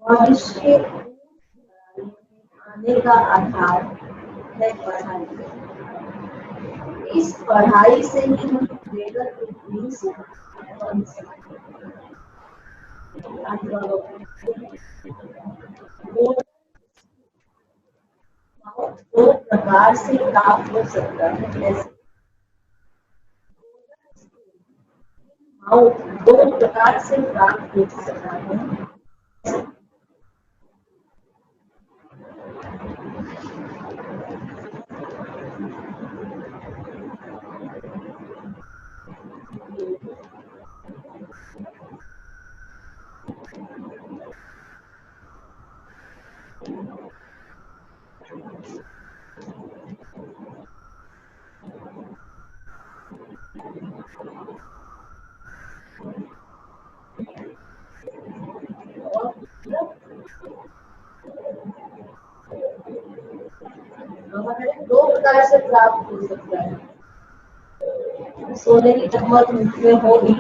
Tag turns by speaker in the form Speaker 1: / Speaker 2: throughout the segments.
Speaker 1: मनुष्य के आने का आधार है पढ़ाई। इस पढ़ाई से ही हम बेहतर बुद्धि से बन सकते हैं। दो प्रकार से प्राप्त हो सकता है, जैसे दो प्रकार से प्राप्त हो सकता है। दो प्रकार से प्राप्त हो सकता है। सोने की चम्मच मुख में होगी,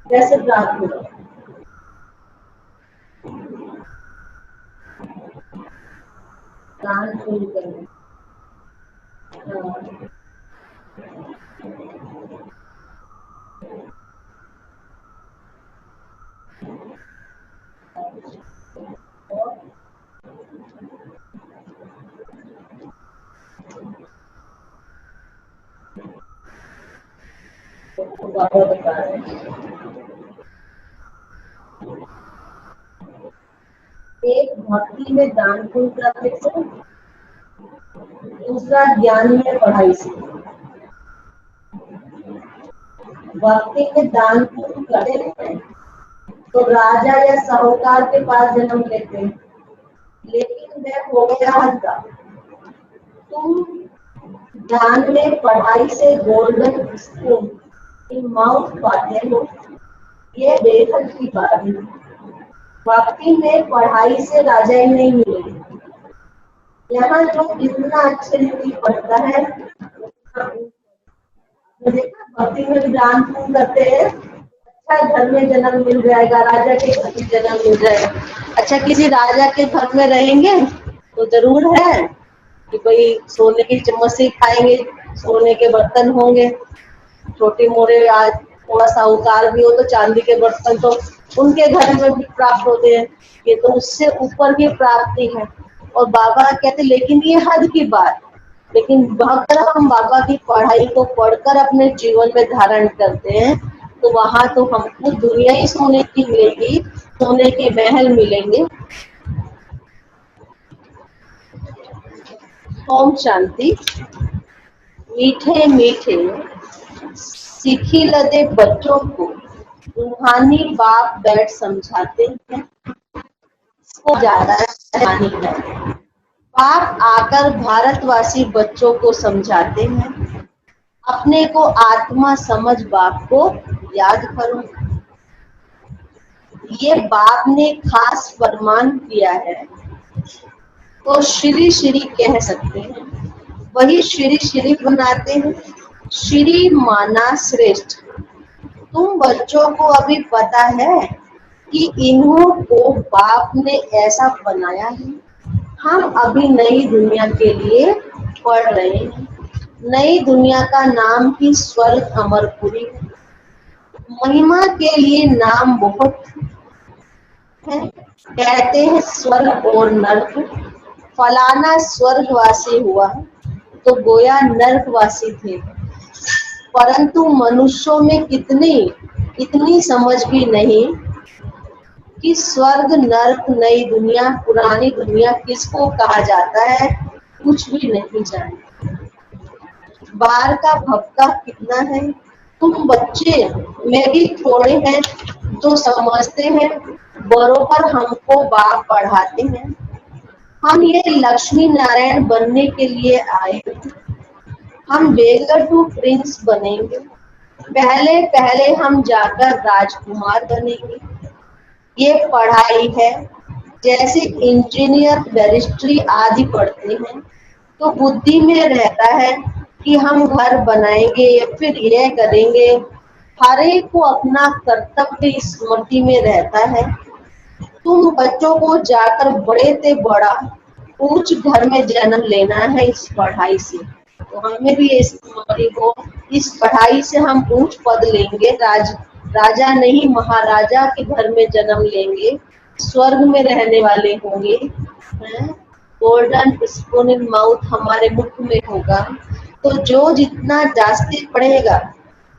Speaker 1: कैसे प्राप्त होगा? कान खोल कर। एक भक्ति में दान पुण्य करने से, दूसरा ज्ञान में पढ़ाई से। भक्ति में दान पुण्य करते हैं तो राजा या साहूकार के पास जन्म लेते हैं, लेकिन वह हो गया हल्का। तुम ज्ञान में पढ़ाई से गोल्डन स्पून की माउथ पाते हो, ये बेहद की बात है। भक्ति में पढ़ाई से राजा ही नहीं मिलेगी। यहाँ जो इतना अच्छे से पढ़ता है, भक्ति में भी दान पुण्य करते हैं, अच्छा घर में जन्म मिल जाएगा, राजा के घर में जन्म मिल जाएगा। अच्छा किसी राजा के घर में रहेंगे तो जरूर है कि भाई सोने की चम्मच से खाएंगे, सोने के बर्तन होंगे। छोटे मोटे आज थोड़ा साहूकार भी हो तो चांदी के बर्तन तो उनके घर में भी प्राप्त होते हैं। ये तो उससे ऊपर की प्राप्ति है। और बाबा कहते लेकिन ये हद की बात। लेकिन अगर हम बाबा की पढ़ाई को पढ़कर अपने जीवन में धारण करते हैं तो वहां तो हमको दुनिया ही सोने की मिलेगी, सोने के महल मिलेंगे। ओम शांति। मीठे मीठे सीखी लदे बच्चों को रूहानी बाप बैठ समझाते हैं, इसको ज्यादा हानि है। बाप आकर भारतवासी बच्चों को समझाते हैं, अपने को आत्मा समझ बाप को याद करो। ये बाप ने खास फरमान किया है, तो श्री श्री कह सकते हैं, वही श्री श्री बनाते हैं। श्री माना श्रेष्ठ। तुम बच्चों को अभी पता है कि इन्हों को बाप ने ऐसा बनाया है। हम अभी नई दुनिया के लिए पढ़ रहे हैं। नई दुनिया का नाम ही स्वर्ग अमरपुरी है। महिमा के लिए नाम बहुत है। कहते हैं स्वर्ग और नर्क। फलाना स्वर्गवासी हुआ तो गोया नर्कवासी थे। परंतु मनुष्यों में इतनी समझ भी नहीं कि स्वर्ग नर्क नई दुनिया पुरानी दुनिया किसको कहा जाता है, कुछ भी नहीं जानते। बाहर का भपका कितना है। तुम बच्चे में भी थोड़े हैं जो समझते हैं, बरोबर हमको बाप पढ़ाते हैं। हम ये लक्ष्मी नारायण बनने के लिए आए। हम बेगर टू प्रिंस बनेंगे। पहले हम जाकर राजकुमार बनेंगे। ये पढ़ाई है। जैसे इंजीनियर बैरिस्ट्री आदि पढ़ते हैं तो बुद्धि में रहता है कि हम घर बनाएंगे या फिर यह करेंगे। हर एक को अपना कर्तव्य स्मृति में रहता है। तुम बच्चों को जाकर बड़े से बड़ा ऊंच घर में जन्म लेना है इस पढ़ाई से। तो हमें भी इस स्मृति को, इस पढ़ाई से हम ऊंच पद लेंगे। राजा नहीं महाराजा के घर में जन्म लेंगे, स्वर्ग में रहने वाले होंगे। गोल्डन स्पून इन माउथ हमारे मुख में होगा। तो जो जितना जास्ती पढ़ेगा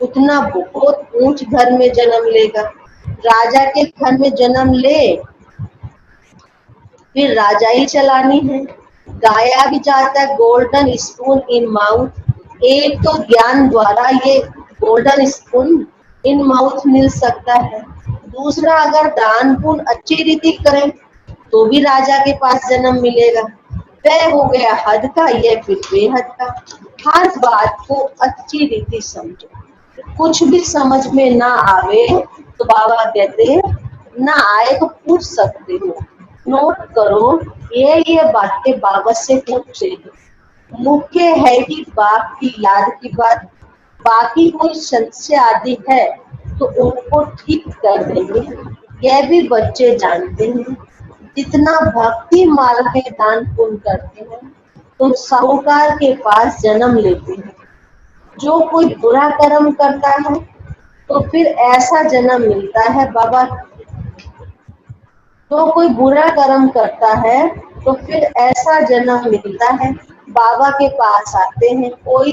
Speaker 1: उतना बहुत ऊंच घर में जन्म लेगा। राजा के घर में जन्म ले फिर राजाई चलानी है। गाया भी जाता है गोल्डन स्पून इन माउथ। एक तो ज्ञान द्वारा ये गोल्डन स्पून इन माउथ मिल सकता है। दूसरा अगर दान पुण्य अच्छी रीति करें तो भी राजा के पास जन्म मिलेगा। वह हो गया हद का, यह फिर बेहद का। हर बात को अच्छी रीति समझो। कुछ भी समझ में ना आवे तो बाबा कहते हैं ना आए तो पूछ सकते हो। नोट करो ये बातें बाबा से पूछे। मुख्य है कि बाप की याद की बात। बाकी कोई संशय आदि है तो उनको ठीक कर देंगे। यह भी बच्चे जानते हैं। जितना भक्ति मार्ग में दान पुण्य करते हैं तो साहूकार के पास जन्म लेते हैं। जो कोई बुरा कर्म करता है तो फिर ऐसा जन्म मिलता है बाबा। तो कोई बुरा कर्म करता है तो फिर ऐसा जन्म मिलता है, बाबा के पास आते हैं। कोई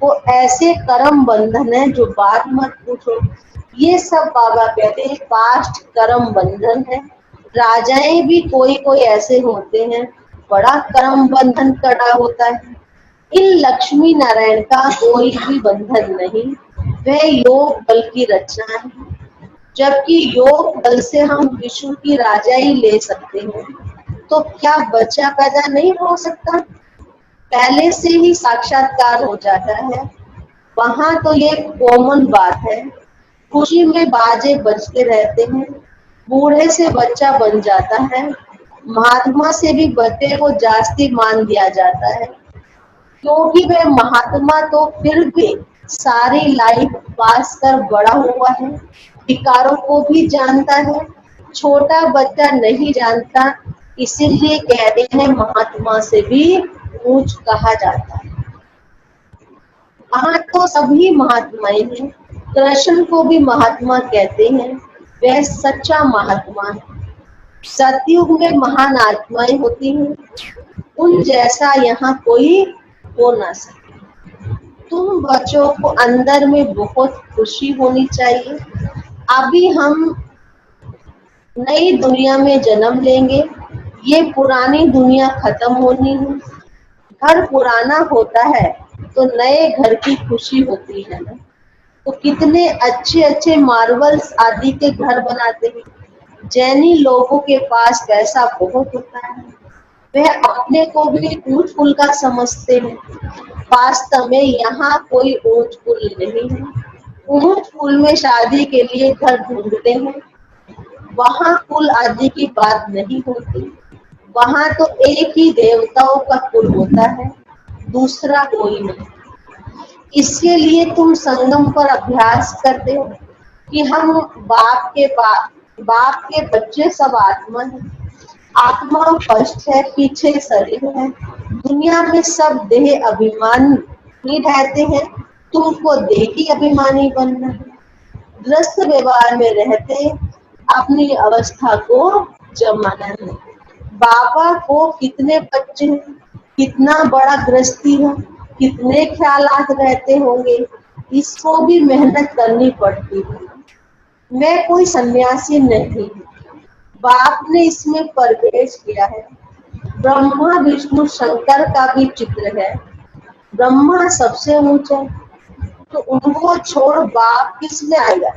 Speaker 1: को ऐसे कर्म बंधन है जो बात मत पूछो। ये सब बाबा कहते हैं पास्ट कर्म बंधन है। राजाएं भी कोई ऐसे होते हैं, बड़ा कर्म बंधन कड़ा होता है। इन लक्ष्मी नारायण का कोई भी बंधन नहीं, वह योग बल की रचना है। जबकि योग बल से हम विश्व की राजाई ले सकते हैं, तो क्या बच्चा पैदा नहीं हो सकता? पहले से ही साक्षात्कार हो जाता है। वहां तो ये कॉमन बात है। खुशी में बाजे बजते रहते हैं। बूढ़े से बच्चा बन जाता है। महात्मा से भी बच्चे को जास्ती मान दिया जाता है, क्योंकि वह महात्मा तो फिर भी सारी लाइफ पास कर बड़ा हुआ है, विकारों को भी जानता है। छोटा बच्चा नहीं जानता, इसीलिए कहते हैं महात्मा से भी ऊंच कहा जाता है। हाँ, तो सभी महात्माएं हैं। कृष्ण को भी महात्मा कहते हैं, वह सच्चा महात्मा है। सतयुग में महान आत्माएं होती हैं, उन जैसा यहाँ कोई हो ना सके। तुम बच्चों को अंदर में बहुत खुशी होनी चाहिए। अभी हम नई दुनिया में जन्म लेंगे। ये पुरानी दुनिया खत्म होनी है। घर पुराना होता है तो नए घर की खुशी होती है ना। तो कितने अच्छे अच्छे मार्बल्स आदि के घर बनाते हैं। जैनी लोगों के पास पैसा बहुत होता है, वह अपने को भी ऊंच कुल का समझते हैं। वास्तव में यहाँ कोई ऊंच कुल नहीं है। ऊंच कुल में शादी के लिए घर ढूंढते हैं, वहाँ कुल आदि की बात नहीं होती। वहाँ तो एक ही देवताओं का कुल होता है, दूसरा कोई नहीं। इसके लिए तुम संगम पर अभ्यास करते हो कि हम बाप के बच्चे सब आत्मा है। आत्मा फर्स्ट है, पीछे शरीर है। दुनिया में सब देह अभिमानी रहते हैं, तुमको देह की अभिमानी बनना है। ग्रस्त व्यवहार में रहते अपनी अवस्था को जमाना है। बाबा को कितने बच्चे हैं, कितना बड़ा गृहस्थी है, कितने ख्यालात रहते होंगे, इसको भी मेहनत करनी पड़ती है। मैं कोई सन्यासी नहीं, बाप ने इसमें प्रवेश किया है। ब्रह्मा विष्णु शंकर का भी चित्र है। ब्रह्मा सबसे ऊंचा, तो उनको छोड़ बाप किस में आएगा।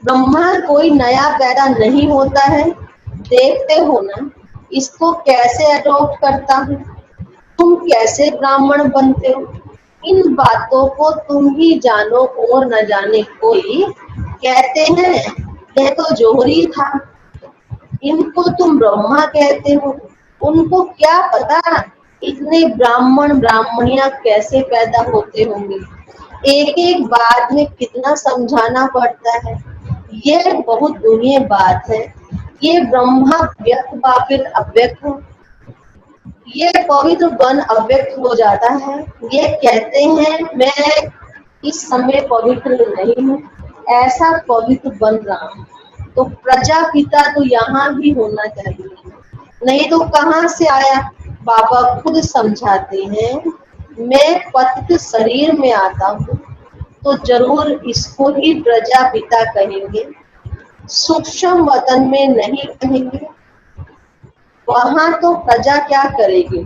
Speaker 1: ब्रह्मा कोई नया पैदा नहीं होता है, देखते हो ना इसको कैसे अडॉप्ट करता हूँ। तुम कैसे ब्राह्मण बनते हो, इन बातों को तुम ही जानो और न जाने कोई। कहते हैं यह तो जोहरी था, इनको तुम ब्रह्मा कहते हो। उनको क्या पता इतने ब्राह्मण ब्राह्मणियां कैसे पैदा होते होंगे। एक एक बात में कितना समझाना पड़ता है। यह बहुत दुनिया बात है। ये ब्रह्मा व्यक्त बापित अव्यक्त हो, ये पवित्र बन अव्यक्त हो जाता है। ये कहते हैं मैं इस समय पवित्र नहीं हूँ, ऐसा पवित्र बन रहा हूँ। तो प्रजापिता तो यहाँ भी होना चाहिए, नहीं तो कहाँ से आया। बाबा खुद समझाते हैं मैं पतित शरीर में आता हूँ, तो जरूर इसको ही प्रजापिता कहेंगे। सूक्ष्म वतन में नहीं कहेंगे, वहां तो प्रजा क्या करेगी।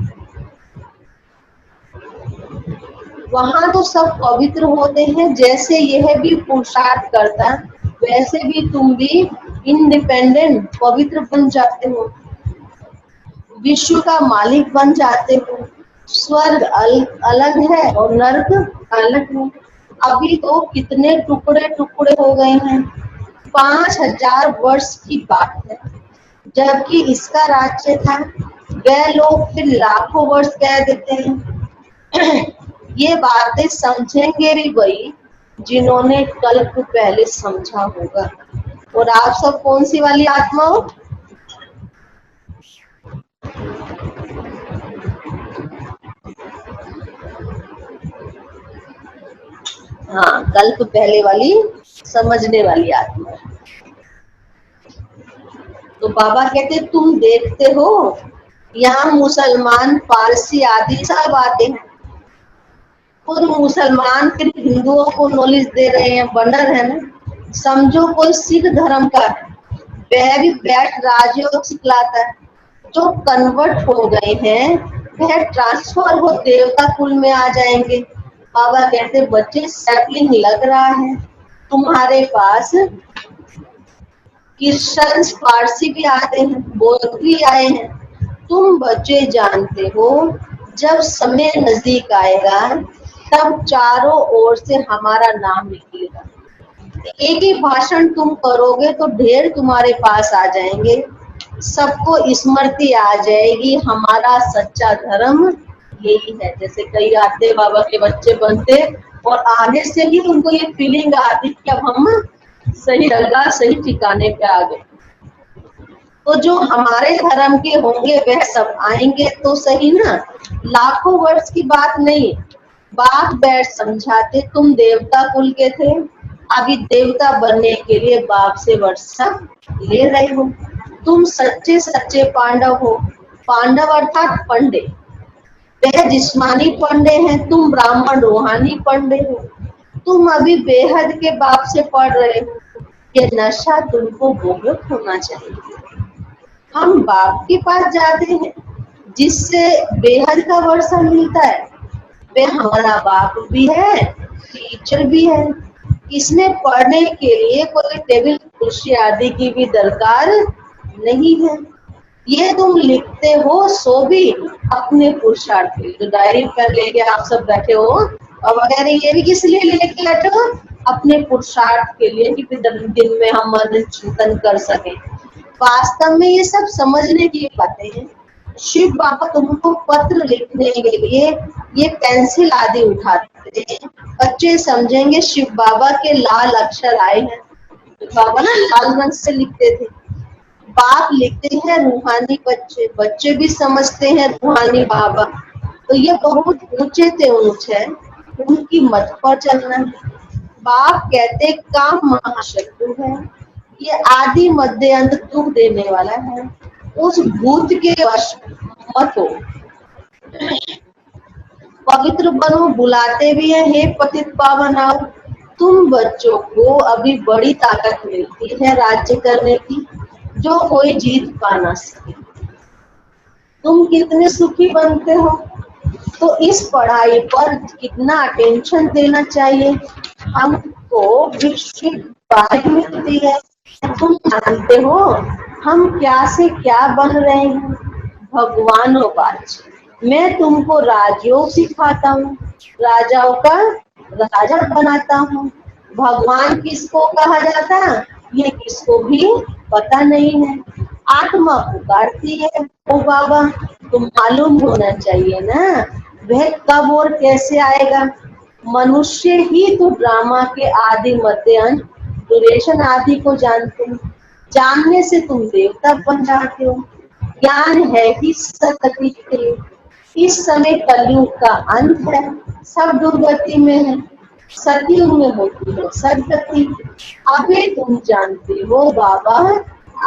Speaker 1: वहां तो सब पवित्र होते हैं। जैसे यह भी पुरुषार्थ करता, वैसे भी तुम भी इंडिपेंडेंट पवित्र बन जाते हो, विश्व का मालिक बन जाते हो। स्वर्ग अलग है और नर्क अलग है। अभी तो कितने टुकड़े टुकड़े हो गए हैं। 5000 वर्ष की बात है, जबकि इसका राज्य था। वह लोग फिर लाखों वर्ष कह देते हैं। ये बातें समझेंगे भी वही जिन्होंने कल्प पहले समझा होगा। और आप सब कौन सी वाली आत्मा हो। हाँ, कल्प पहले वाली समझने वाली आत्मा। तो बाबा कहते तुम देखते हो यहाँ मुसलमान पारसी आदि सब आते हैं। खुद मुसलमान फिर हिंदुओं को नॉलेज दे रहे हैं, बंडर है ना। समझो कोई सिख धर्म का है, वह भी बैठ राजयोग सिखलाता है। जो कन्वर्ट हो गए हैं वह ट्रांसफर हो देवता कुल में आ जाएंगे। बाबा कहते बच्चे सेटलिंग लग रहा है तुम्हारे पास। क्रिश्चियंस पारसी भी आते हैं, बौद्ध भी आए हैं। तुम बच्चे जानते हो जब समय नजदीक आएगा तब चारों ओर से हमारा नाम निकलेगा। एक ही भाषण तुम करोगे तो ढेर तुम्हारे पास आ जाएंगे। सबको स्मृति आ जाएगी हमारा सच्चा धर्म यही है। जैसे कई आते बाबा के बच्चे बनते और आगे से ही उनको ये फीलिंग आती कि अब हम सही जगह सही ठिकाने पे आ गए। तो जो हमारे धर्म के होंगे वह सब आएंगे तो सही ना। लाखों वर्ष की बात नहीं, बाप बैठ समझाते तुम देवता कुल के थे, अभी देवता बनने के लिए बाप से वर्षा ले रहे हो। तुम सच्चे सच्चे पांडव हो। पांडव अर्थात पंडे, वह जिस्मानी पंडे हैं, तुम ब्राह्मण रूहानी पंडे हो। तुम अभी बेहद के बाप से पढ़ रहे हो। ये नशा तुमको बहुत होना चाहिए। हम बाप के पास जाते हैं जिससे बेहद का वर्षा मिलता है। वे हमारा बाप भी है टीचर भी है। इसमें पढ़ने के लिए कोई टेबल कुर्सी आदि की भी दरकार नहीं है। ये तुम लिखते हो सो भी अपने पुरुषार्थ के लिए। जो डायरी पेन लेके आप सब बैठे हो और वगैरह, ये भी किस लिए लेके बैठे हो? अपने पुरुषार्थ के लिए, कि दिन में हम मन चिंतन कर सकें। वास्तव में ये सब समझने की बातें हैं। शिव बाबा तुमको पत्र लिखने के लिए ये पेंसिल आदि उठाते हैं। बच्चे समझेंगे शिव बाबा के लाल अक्षर आए हैं। बाबा ना लाल रंग से लिखते थे। बाप लिखते हैं रूहानी, बच्चे भी समझते हैं रूहानी बाबा। तो ये बहुत ऊंचे से ऊंच है, उनकी मत पर चलना है। बाप कहते काम महाशत्रु है, ये आदि मध्य अंत दुख देने वाला है, उस भूत के वश मत हो। पवित्र बनो बुलाते भी है, हे पतित पावन आओ। तुम बच्चों को अभी बड़ी ताकत मिलती है राज्य करने की, जो कोई जीत पा ना सके। तुम कितने सुखी बनते हो, तो इस पढ़ाई पर कितना अटेंशन देना चाहिए। हमको विश्व मिलती है, तुम जानते हो हम क्या से क्या बन रहे हैं। भगवान हो बाज, मैं तुमको राजयोग सिखाता हूँ, राजाओं का राजा बनाता हूँ। भगवान किसको कहा जाता, ये किसको भी पता नहीं है। आत्मा पुकारती है, ओ बाबा तुम मालूम होना चाहिए ना, वह कब और कैसे आएगा। मनुष्य ही तो ड्रामा के आदि मध्य अंत ड्यूरेशन आदि को जानते हैं। जानने से तुम देवता बन जाते हो। ज्ञान है ही सतगति के लिए। इस समय कलयुग का अंत है, सब दुर्गति में है। सतयुग में होती है सदगति। अभी तुम जानते हो बाबा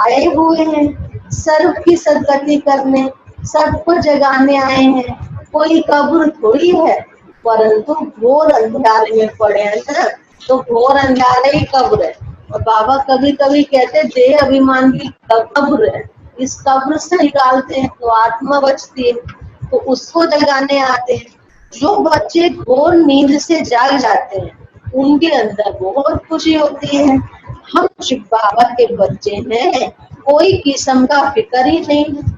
Speaker 1: आए हुए हैं सर्व की सदगति करने, सबको जगाने आए हैं। कोई कब्र थोड़ी है, परंतु घोर अंधेरे में पड़े हैं ना, तो घोर अंधेरे ही कब्र है। और बाबा कभी कभी कहते देह अभिमान की कब्र है, इस कब्र से निकालते हैं तो आत्मा बचती है, तो उसको जगाने आते हैं। जो बच्चे घोर नींद से जाग जाते हैं उनके अंदर बहुत खुशी होती है। हम शिव बाबा के बच्चे हैं, कोई किस्म का फिक्र ही नहीं है।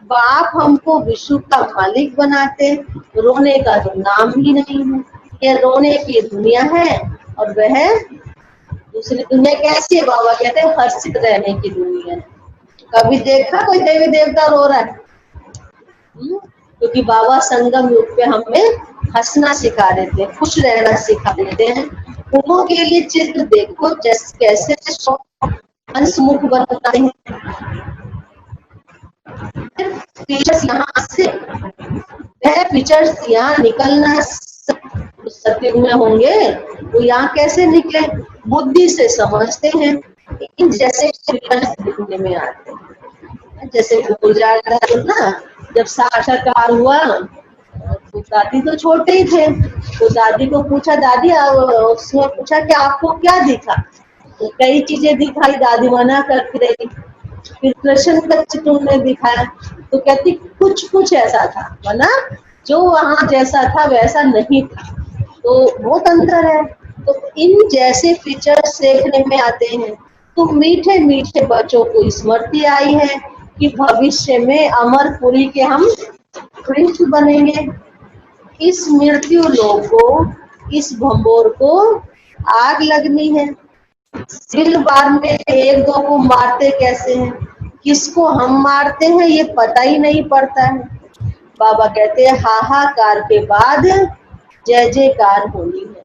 Speaker 1: बाप हमको विश्व का मालिक बनाते, रोने का तो नाम ही नहीं है। ये रोने की दुनिया है और वह दूसरी दुनिया कैसी है? बाबा कहते हैं हर्षित रहने की दुनिया है। कभी देखा कोई देवी देवता रो रहा है? क्योंकि बाबा संगम युग पे हमें हंसना सिखा देते हैं, खुश रहना सिखा देते हैं। उन्हों के लिए चित्र देखो जैसे कैसे हंसमुख बनाते हैं। फीचर्स यहाँ से वह फीचर्स यहाँ निकलना सत्युग में होंगे, तो यहाँ कैसे निकले? बुद्धि से समझते हैं, इन जैसे फीचर्स दिखने में आते हैं। जैसे गुजरात ना जब साक्षात्कार हुआ तो दादी तो छोटे ही थे, तो दादी को पूछा, दादी उसने पूछा कि आपको क्या दिखा? तो कई चीजें दिखाई, दादी मना करती रही। फिर कृष्ण का चित्र उन्होंने दिखाया, तो कहती कुछ कुछ ऐसा था, वरना जो वहां जैसा था वैसा नहीं था, तो बहुत अंतर है। तो इन जैसे फीचर्स देखने में आते हैं। तो मीठे मीठे बच्चों को स्मृति आई है कि भविष्य में अमरपुरी के हम कृष्ण बनेंगे। इस मृत्यु लोक को, इस भंबोर को आग लगनी है। दिल बार में एक दो को मारते कैसे हैं, किसको हम मारते हैं ये पता ही नहीं पड़ता है। बाबा कहते हैं हाहाकार के बाद जय जयकार होनी है,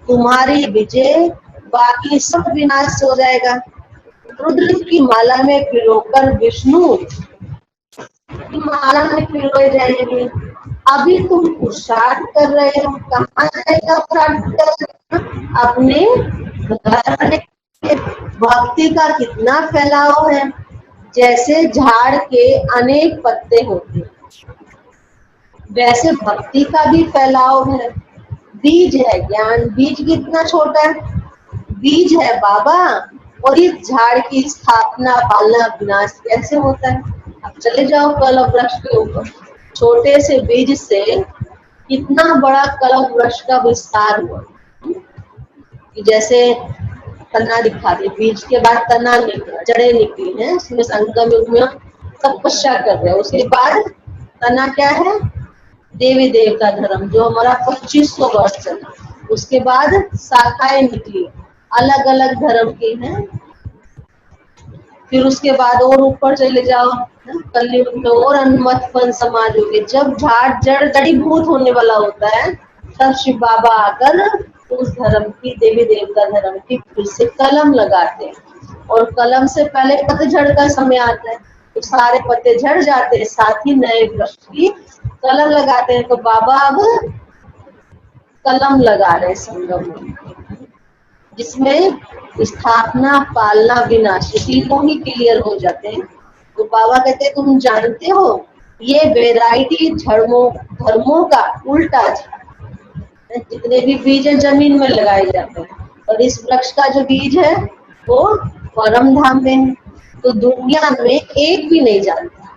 Speaker 1: तुम्हारी विजय, बाकी सब विनाश हो जाएगा। रुद्र की माला में पिरोकर विष्णु की माला में पिरोए जाएंगे। अभी तुम पुरुषार्थ कर रहे हो, कहाँ जाएगा पुरुषार्थ? अपने घर। भक्ति का कितना फैलाव है, जैसे झाड़ के अनेक पत्ते होते हैं वैसे भक्ति का भी फैलाव है। बीज है ज्ञान, बीज कितना छोटा है, बीज है बाबा, और इस झाड़ की स्थापना पालना विनाश कैसे होता है। अब चले जाओ कलम वृक्ष के ऊपर, छोटे से बीज से कितना बड़ा कलम वृक्ष का विस्तार हुआ। कि जैसे तना दिखा दी, बीज के बाद तना निकला, जड़ें निकली हैं, उसमें संगम युग में तपस्या कर रहे हैं। उसके बाद तना क्या है, देवी देवता धर्म, जो हमारा 2500 वर्ष चला। उसके बाद शाखाएं निकली, अलग अलग धर्म की हैं। फिर उसके बाद और ऊपर चले जाओ, कलयुग में और अन्मत्पन समाज हो गए। जब झाड़ जड़ जड़ीभूत होने वाला होता है, तब शिव बाबा आकर उस धर्म की, देवी देवता धर्म की फिर से कलम लगाते हैं। और कलम से पहले पतझड़ का समय आता है, तो सारे पत्ते झड़ जाते हैं, साथ ही नए वृक्ष की कलम लगाते हैं। तो बाबा अब कलम लगा रहे संगम में, जिसमें स्थापना, पालना, विनाश, तीनों ही क्लियर हो जाते हैं। तो बाबा कहते हैं तुम जानते हो ये वैरायटी धर्मों का उल्टा है। जितने भी बीज है जमीन में लगाए जाते हैं, और इस वृक्ष का जो बीज है वो परम धाम में है। तो दुनिया में एक भी नहीं जानता।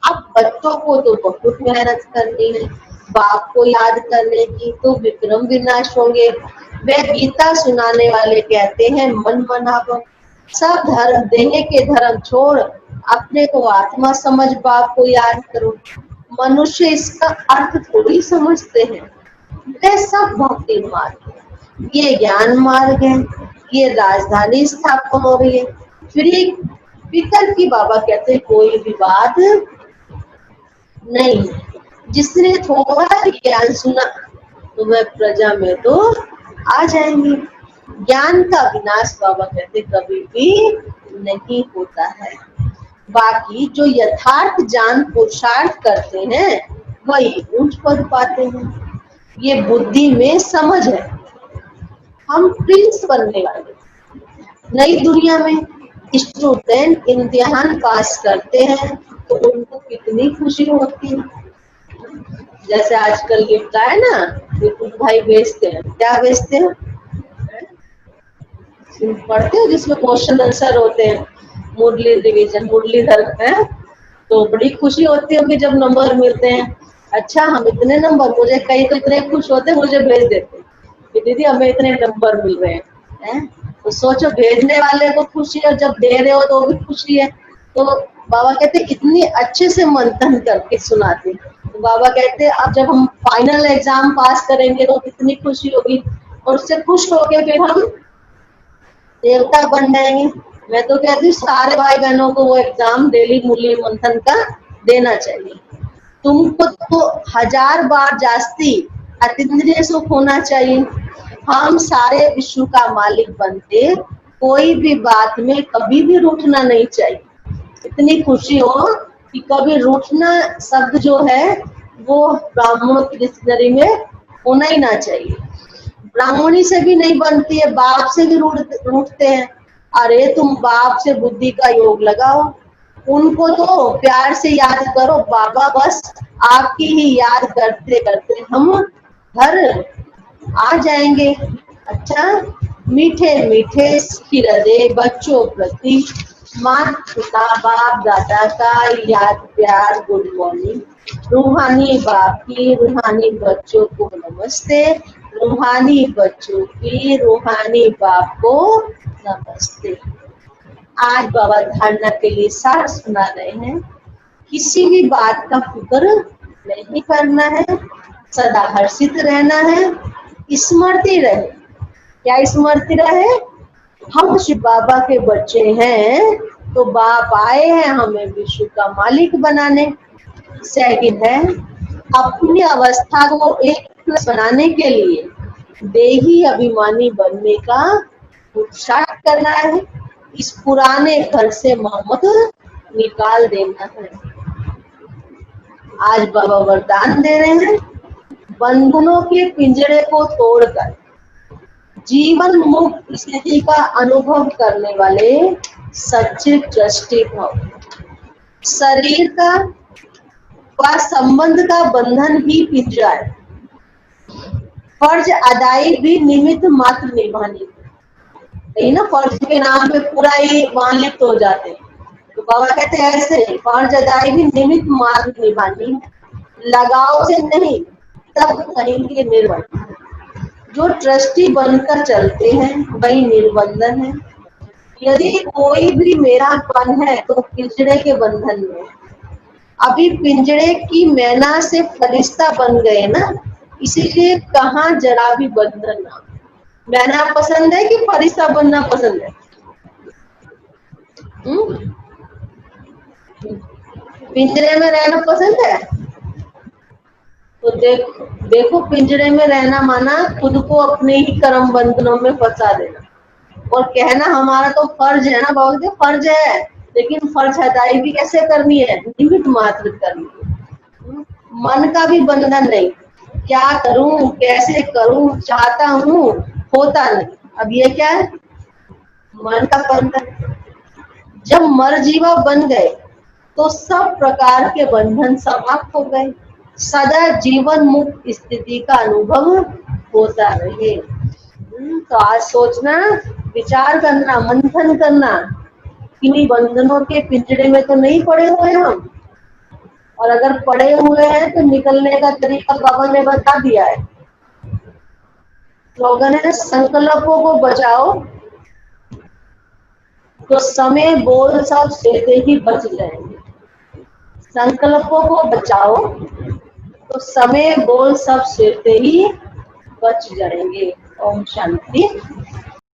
Speaker 1: अब बच्चों को तो बहुत मेहनत करनी है, बाप को याद करने की, तो विक्रम विनाश होंगे। वे गीता सुनाने वाले कहते हैं मन मनावो, सब धर्म देह के धर्म छोड़ अपने को आत्मा समझ, बाप को याद करो। मनुष्य इसका अर्थ थोड़ी समझते हैं। वे सब भक्ति मार्ग है, ये ज्ञान मार्ग है, ये राजधानी स्थापना हो रही है। फिर एक विकल्प की बाबा कहते हैं कोई विवाद नहीं। जिसने थोड़ा ज्ञान सुना तो वह प्रजा में तो आ जाएंगे। ज्ञान का विनाश बाबा कहते कभी भी नहीं होता है। बाकी जो यथार्थ जान पुरुषार्थ करते हैं वही ऊंच पद पाते हैं। ये बुद्धि में समझ है। हम प्रिंस बनने वाले नई दुनिया में। स्टूडेंट इम्तिहान पास करते हैं तो उनको कितनी खुशी होती है। जैसे आजकल गिफ्ट है ना, ये कुछ भाई बेचते हैं, क्या बेचते हैं, पढ़ते हो जिसमें क्वेश्चन आंसर होते हैं, मुरली रिवीजन, मुरलीधर है। तो बड़ी खुशी होती है कि जब नंबर मिलते हैं। अच्छा हम इतने नंबर, मुझे कई तो इतने खुश होते हैं, मुझे भेज देते कि दीदी हमें इतने नंबर मिल रहे हैं। तो सोचो भेजने वाले को खुशी है, जब दे रहे हो तो भी खुशी है। तो बाबा कहते इतनी अच्छे से मंथन करके सुनाते। तो बाबा कहते अब जब हम फाइनल एग्जाम पास करेंगे तो कितनी खुशी होगी, और उससे खुश होके फिर हम देवता बन जाएंगे। मैं तो कहती हूँ सारे भाई बहनों को वो एग्जाम डेली मुरली मंथन का देना चाहिए। तुमको तो 1000 बार जास्ती अतीन्द्रिय सुख होना चाहिए। हम सारे विश्व का मालिक बनते, कोई भी बात में कभी भी रूठना नहीं चाहिए। इतनी खुशी हो कि कभी रूठना शब्द जो है वो ब्राह्मणों की डिक्शनरी में होना ही ना चाहिए। ब्राह्मणी से भी नहीं बनती है, बाप से भी रूठते हैं। अरे तुम बाप से बुद्धि का योग लगाओ, उनको तो प्यार से याद करो। बाबा बस आपकी ही याद करते करते हम घर आ जाएंगे। अच्छा मीठे मीठे हृदय बच्चों प्रति माता पिता बाप दादा का याद प्यार गुड मॉर्निंग। रूहानी बाप की रूहानी बच्चों को नमस्ते, रूहानी बच्चों की रूहानी बाप को नमस्ते। आज बाबा धारणा के लिए सार सुना रहे हैं। किसी भी बात का फिक्र नहीं करना है, सदा हर्षित रहना है, स्मृति रहे। क्या स्मृति रहे? हम शिव बाबा के बच्चे हैं, तो बाप आए हैं हमें विश्व का मालिक बनाने। सेकंड है अपनी अवस्था को एक प्लस बनाने के लिए देही अभिमानी बनने का पुरुषार्थ करना है। इस पुराने घर से मोहम्मद निकाल देना है। आज बाबा वरदान दे रहे हैं, बंधनों के पिंजरे को तोड़कर जीवन मुक्त स्थिति का अनुभव करने वाले सच्चे ट्रस्टी भव। शरीर का व संबंध का बंधन ही पिंजरा है। फर्ज अदाई भी निमित्त मात्र निभानी है ना। फर्ज के नाम पे पूरा ही वहां लिप्त हो जाते हैं। तो बाबा कहते हैं ऐसे फर्ज अदाई भी निमित्त मात्र निभानी है, लगाव से नहीं, तब कहेंगे निर्भर। जो ट्रस्टी बनकर चलते हैं वही निर्बंधन है। यदि कोई भी मेरापन है तो पिंजड़े के बंधन में। अभी पिंजड़े की मैना से फरिश्ता बन गए ना, इसीलिए कहाँ जरा भी बंधन ना। मैना पसंद है कि फरिश्ता बनना पसंद है? पिंजरे में रहना पसंद है? तो देखो पिंजरे में रहना माना खुद को अपने ही कर्म बंधनों में फंसा देना और कहना हमारा तो फर्ज है ना बाबू जी, फर्ज है, लेकिन फर्ज अदायगी भी कैसे करनी है? निमित्त मात्र करनी है। मन का भी बंधन नहीं, क्या करूं कैसे करूं, चाहता हूं होता नहीं। अब ये क्या है? मन का बंधन। जब मरजीवा बन गए तो सब प्रकार के बंधन समाप्त हो गए, सदा जीवन मुक्त स्थिति का अनुभव होता रहे। तो आज सोचना, विचार करना, मंथन करना, किन्हीं बंधनों के पिंजड़े में तो नहीं पड़े हुए हम, और अगर पड़े हुए हैं तो निकलने का तरीका बाबा ने बता दिया है। स्लोगन है, संकल्पों को बचाओ तो समय बोल सब से ही बच जाएंगे। संकल्पों को बचाओ तो समय बोल सब से ही बच जाएंगे। ओम शांति।